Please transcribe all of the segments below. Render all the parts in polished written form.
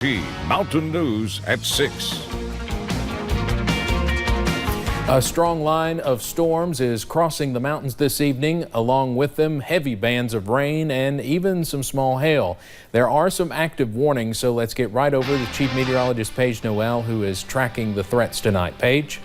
Mountain News at 6. A strong line of storms is crossing the mountains this evening. Along with them, heavy bands of rain and even some small hail. There are some active warnings, so let's get right over to Chief Meteorologist Paige Noel, who is tracking the threats tonight. Paige?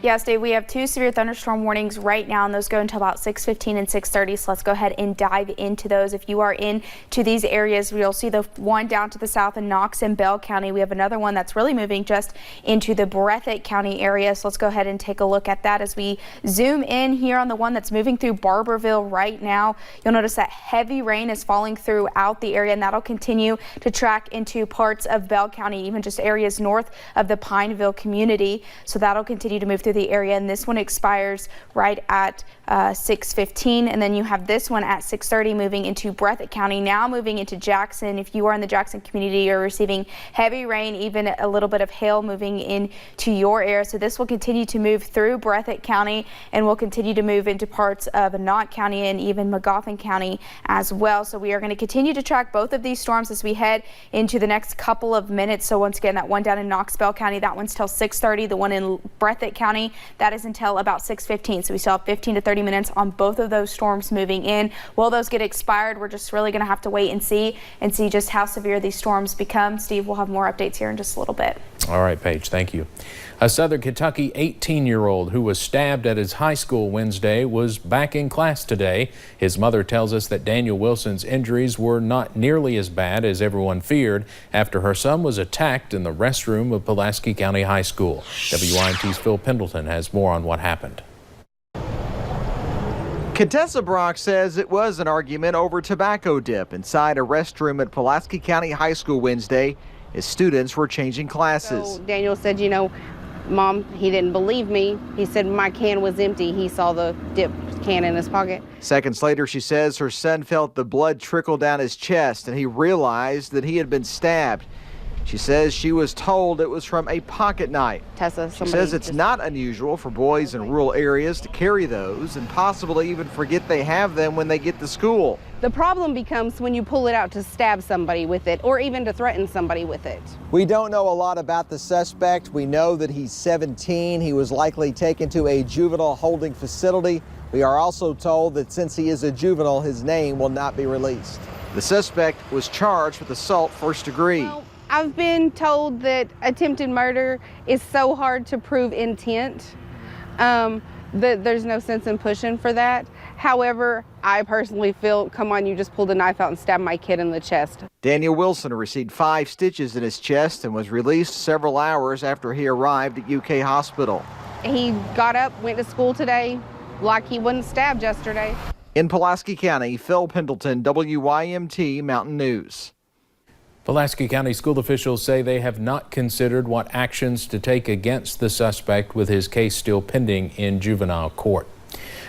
Yes, Dave, we have 2 severe thunderstorm warnings right now, and those go until about 6:15 and 6:30. So let's go ahead and dive into those. If you are into these areas, you'll see the one down to the south in Knox and Bell County. We have another one that's really moving just into the Breathitt County area. So let's go ahead and take a look at that as we zoom in here on the one that's moving through Barberville right now. You'll notice that heavy rain is falling throughout the area, and that'll continue to track into parts of Bell County, even just areas north of the Pineville community. So that'll continue to move through the area, and this one expires right at 6:15, and then you have this one at 6:30 moving into Breathitt County, now moving into Jackson. If you are in the Jackson community, you're receiving heavy rain, even a little bit of hail moving into your area. So this will continue to move through Breathitt County and will continue to move into parts of Knott County and even Magoffin County as well. So we are going to continue to track both of these storms as we head into the next couple of minutes. So once again, that one down in Knox-Bell County, that one's till 6:30. The one in Breathitt County, that is until about 6:15. So we still have 15 to 30 minutes on both of those storms moving in. Will those get expired? We're just really going to have to wait and see just how severe these storms become. Steve, we'll have more updates here in just a little bit. All right, Paige, thank you. A Southern Kentucky 18-year-old who was stabbed at his high school Wednesday was back in class today. His mother tells us that Daniel Wilson's injuries were not nearly as bad as everyone feared after her son was attacked in the restroom of Pulaski County High School. WYMT's Phil Pendleton has more on what happened. Contessa Brock says it was an argument over tobacco dip inside a restroom at Pulaski County High School Wednesday as students were changing classes. So Daniel said, you know, Mom, he didn't believe me. He said my can was empty. He saw the dip can in his pocket. Seconds later, she says her son felt the blood trickle down his chest and he realized that he had been stabbed. She says she was told it was from a pocket knife. She says it's not unusual for boys in rural areas to carry those and possibly even forget they have them when they get to school. The problem becomes when you pull it out to stab somebody with it or even to threaten somebody with it. We don't know a lot about the suspect. We know that he's 17. He was likely taken to a juvenile holding facility. We are also told that since he is a juvenile, his name will not be released. The suspect was charged with assault first degree. Well, I've been told that attempted murder is so hard to prove intent that there's no sense in pushing for that. However, I personally feel, come on, you just pulled a knife out and stabbed my kid in the chest. Daniel Wilson received 5 stitches in his chest and was released several hours after he arrived at UK Hospital. He got up, went to school today like he wasn't stabbed yesterday. In Pulaski County, Phil Pendleton, WYMT Mountain News. Pulaski County school officials say they have not considered what actions to take against the suspect with his case still pending in juvenile court.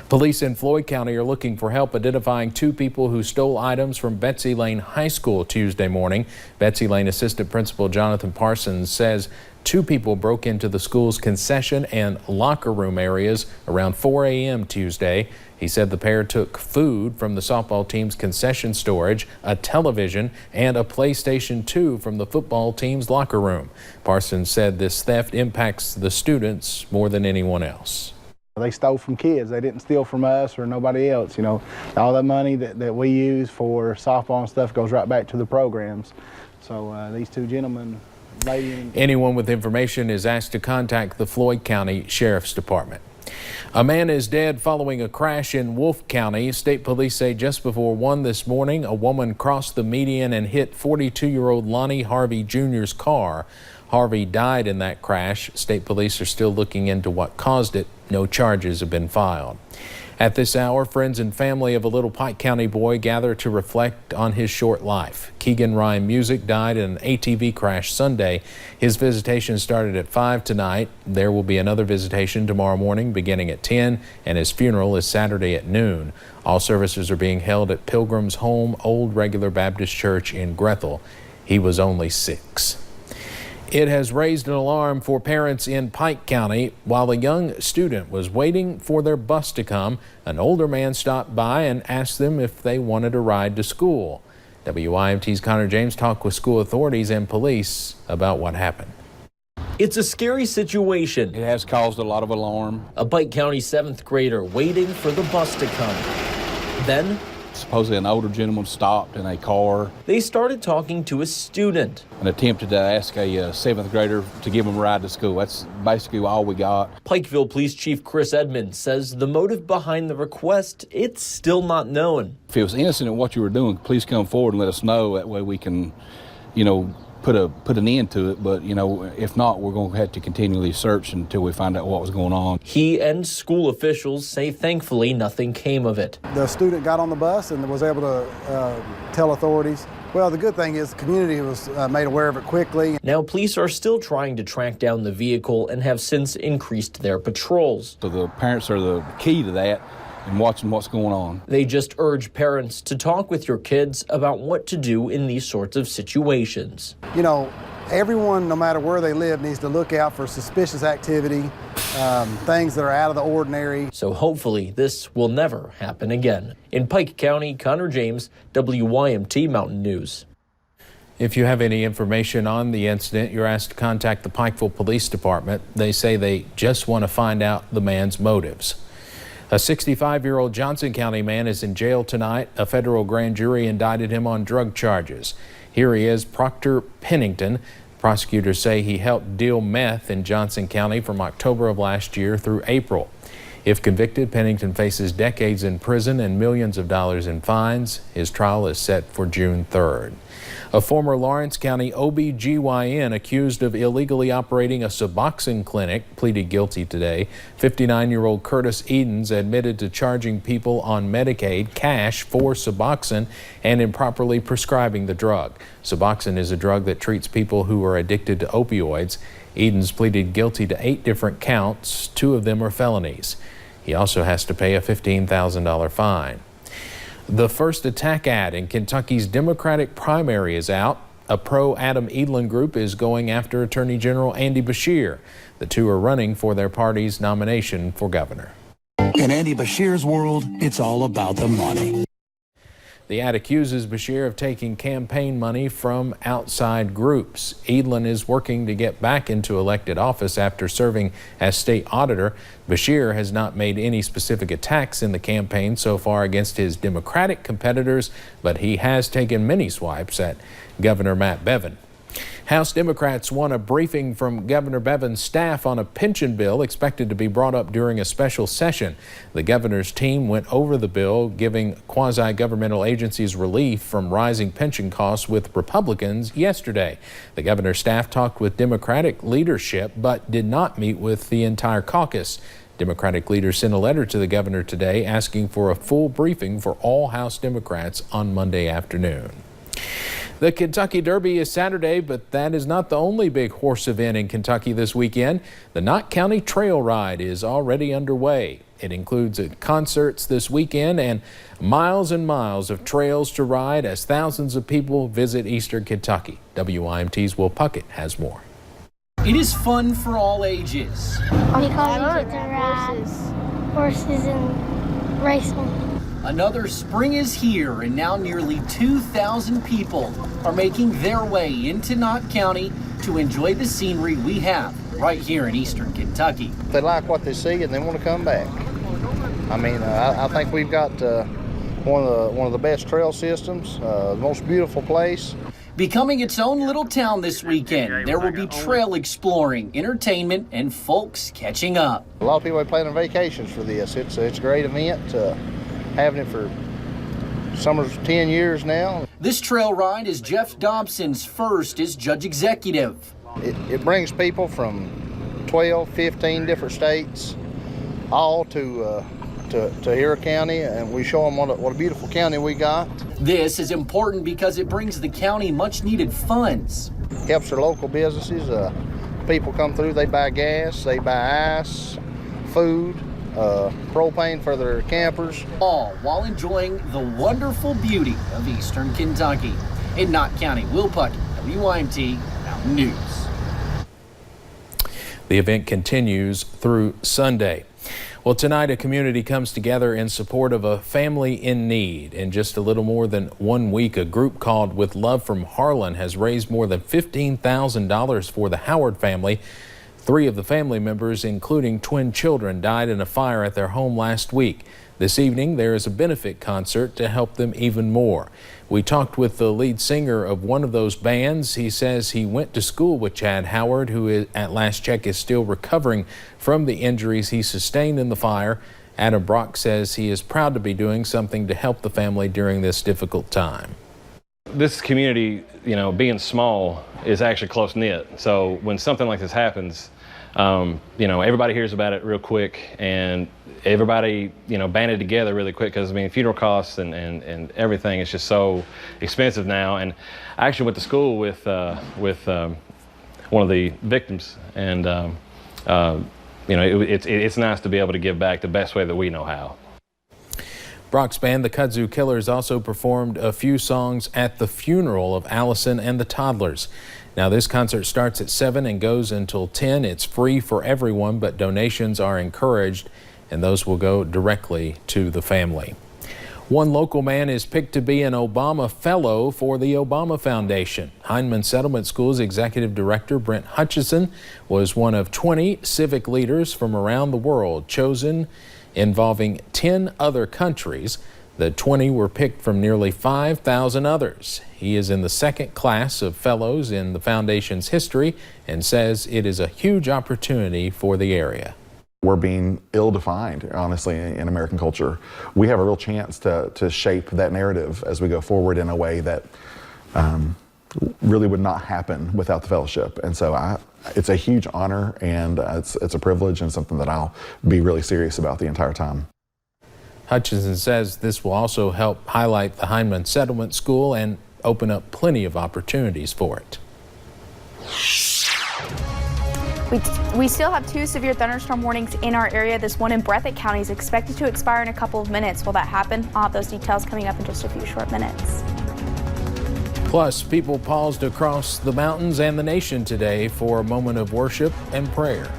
Police in Floyd County are looking for help identifying 2 people who stole items from Betsy Lane High School Tuesday morning. Betsy Lane Assistant Principal Jonathan Parsons says 2 people broke into the school's concession and locker room areas around 4 a.m. Tuesday. He said the pair took food from the softball team's concession storage, a television, and a PlayStation 2 from the football team's locker room. Parsons said this theft impacts the students more than anyone else. They stole from kids. They didn't steal from us or nobody else. You know, all the money that we use for softball and stuff goes right back to the programs. So these 2 gentlemen, anyone with information is asked to contact the Floyd County Sheriff's Department. A man is dead following a crash in Wolfe County. State police say just before 1 this morning, a woman crossed the median and hit 42-year-old Lonnie Harvey Jr.'s car. Harvey died in that crash. State police are still looking into what caused it. No charges have been filed. At this hour, friends and family of a little Pike County boy gather to reflect on his short life. Keegan Ryan Music died in an ATV crash Sunday. His visitation started at 5 tonight. There will be another visitation tomorrow morning beginning at 10, and his funeral is Saturday at noon. All services are being held at Pilgrim's Home Old Regular Baptist Church in Grethel. He was only 6. It has raised an alarm for parents in Pike County. While a young student was waiting for their bus to come, an older man stopped by and asked them if they wanted a ride to school. WYMT's Connor James talked with school authorities and police about what happened. It's a scary situation. It has caused a lot of alarm. A Pike County 7th grader waiting for the bus to come. Then, supposedly an older gentleman stopped in a car. They started talking to a student And attempted to ask a 7th grader to give him a ride to school. That's basically all we got. Pikeville Police Chief Chris Edmond says the motive behind the request, it's still not known. If it was innocent in what you were doing, please come forward and let us know. That way we can, put an end to it. But, if not, we're going to have to continually search until we find out what was going on. He and school officials say thankfully nothing came of it. The student got on the bus and was able to tell authorities. Well, the good thing is the community was made aware of it quickly. Now police are still trying to track down the vehicle and have since increased their patrols. So the parents are the key to that and watching what's going on. They just urge parents to talk with your kids about what to do in these sorts of situations. Everyone, no matter where they live, needs to look out for suspicious activity, things that are out of the ordinary. So hopefully this will never happen again. In Pike County, Connor James, WYMT Mountain News. If you have any information on the incident, you're asked to contact the Pikeville Police Department. They say they just want to find out the man's motives. A 65-year-old Johnson County man is in jail tonight. A federal grand jury indicted him on drug charges. Here he is, Proctor Pennington. Prosecutors say he helped deal meth in Johnson County from October of last year through April. If convicted, Pennington faces decades in prison and millions of dollars in fines. His trial is set for June 3rd. A former Lawrence County OB/GYN accused of illegally operating a Suboxone clinic pleaded guilty today. 59-year-old Curtis Edens admitted to charging people on Medicaid cash for Suboxone and improperly prescribing the drug. Suboxone is a drug that treats people who are addicted to opioids. Edens pleaded guilty to 8 different counts. 2 of them are felonies. He also has to pay a $15,000 fine. The first attack ad in Kentucky's Democratic primary is out. A pro-Adam Edelen group is going after Attorney General Andy Beshear. The two are running for their party's nomination for governor. In Andy Beshear's world, it's all about the money. The ad accuses Beshear of taking campaign money from outside groups. Edelen is working to get back into elected office after serving as state auditor. Beshear has not made any specific attacks in the campaign so far against his Democratic competitors, but he has taken many swipes at Governor Matt Bevin. House Democrats want a briefing from Governor Bevin's staff on a pension bill expected to be brought up during a special session. The governor's team went over the bill, giving quasi-governmental agencies relief from rising pension costs with Republicans yesterday. The governor's staff talked with Democratic leadership but did not meet with the entire caucus. Democratic leaders sent a letter to the governor today asking for a full briefing for all House Democrats on Monday afternoon. The Kentucky Derby is Saturday, but that is not the only big horse event in Kentucky this weekend. The Knott County Trail Ride is already underway. It includes concerts this weekend and miles of trails to ride as thousands of people visit eastern Kentucky. WYMT's Will Puckett has more. It is fun for all ages. Because you get to ride horses and race them. Another spring is here, and now nearly 2,000 people are making their way into Knott County to enjoy the scenery we have right here in eastern Kentucky. They like what they see and they want to come back. I mean, I think we've got one of the best trail systems, the most beautiful place. Becoming its own little town this weekend, there will be trail exploring, entertainment, and folks catching up. A lot of people are planning vacations for this. It's a great event. Having it for summer's 10 years now. This trail ride is Jeff Dobson's first as judge executive. It brings people from 12, 15 different states, all to Harlan County, and we show them what a beautiful county we got. This is important because it brings the county much needed funds. Helps our local businesses. People come through, they buy gas, they buy ice, food, propane for their campers. All while enjoying the wonderful beauty of eastern Kentucky. In Knott County, Will Puckett, WYMT Mountain News. The event continues through Sunday. Well, tonight a community comes together in support of a family in need. In just a little more than 1 week, a group called With Love from Harlan has raised more than $15,000 for the Howard family. 3 of the family members, including twin children, died in a fire at their home last week. This evening, there is a benefit concert to help them even more. We talked with the lead singer of one of those bands. He says he went to school with Chad Howard, who at last check is still recovering from the injuries he sustained in the fire. Adam Brock says he is proud to be doing something to help the family during this difficult time. This community, being small, is actually close-knit. So when something like this happens, everybody hears about it real quick, and everybody, banded together really quick, because funeral costs and everything is just so expensive now. And I actually went to school with one of the victims, and it's nice to be able to give back the best way that we know how. Brock's band, the Kudzu Killers, also performed a few songs at the funeral of Allison and the toddlers. Now, this concert starts at 7 and goes until 10. It's free for everyone, but donations are encouraged, and those will go directly to the family. One local man is picked to be an Obama Fellow for the Obama Foundation. Heinemann Settlement School's Executive Director Brent Hutchison was one of 20 civic leaders from around the world chosen, involving 10 other countries. The 20 were picked from nearly 5,000 others. He is in the second class of fellows in the foundation's history and says it is a huge opportunity for the area. We're being ill-defined, honestly, in American culture. We have a real chance to shape that narrative as we go forward in a way that really would not happen without the fellowship. And so it's a huge honor, and it's a privilege, and something that I'll be really serious about the entire time. Hutchinson says this will also help highlight the Heinemann Settlement School and open up plenty of opportunities for it. We still have 2 severe thunderstorm warnings in our area. This one in Breathitt County is expected to expire in a couple of minutes. Will that happen? I'll have those details coming up in just a few short minutes. Plus, people paused across the mountains and the nation today for a moment of worship and prayer.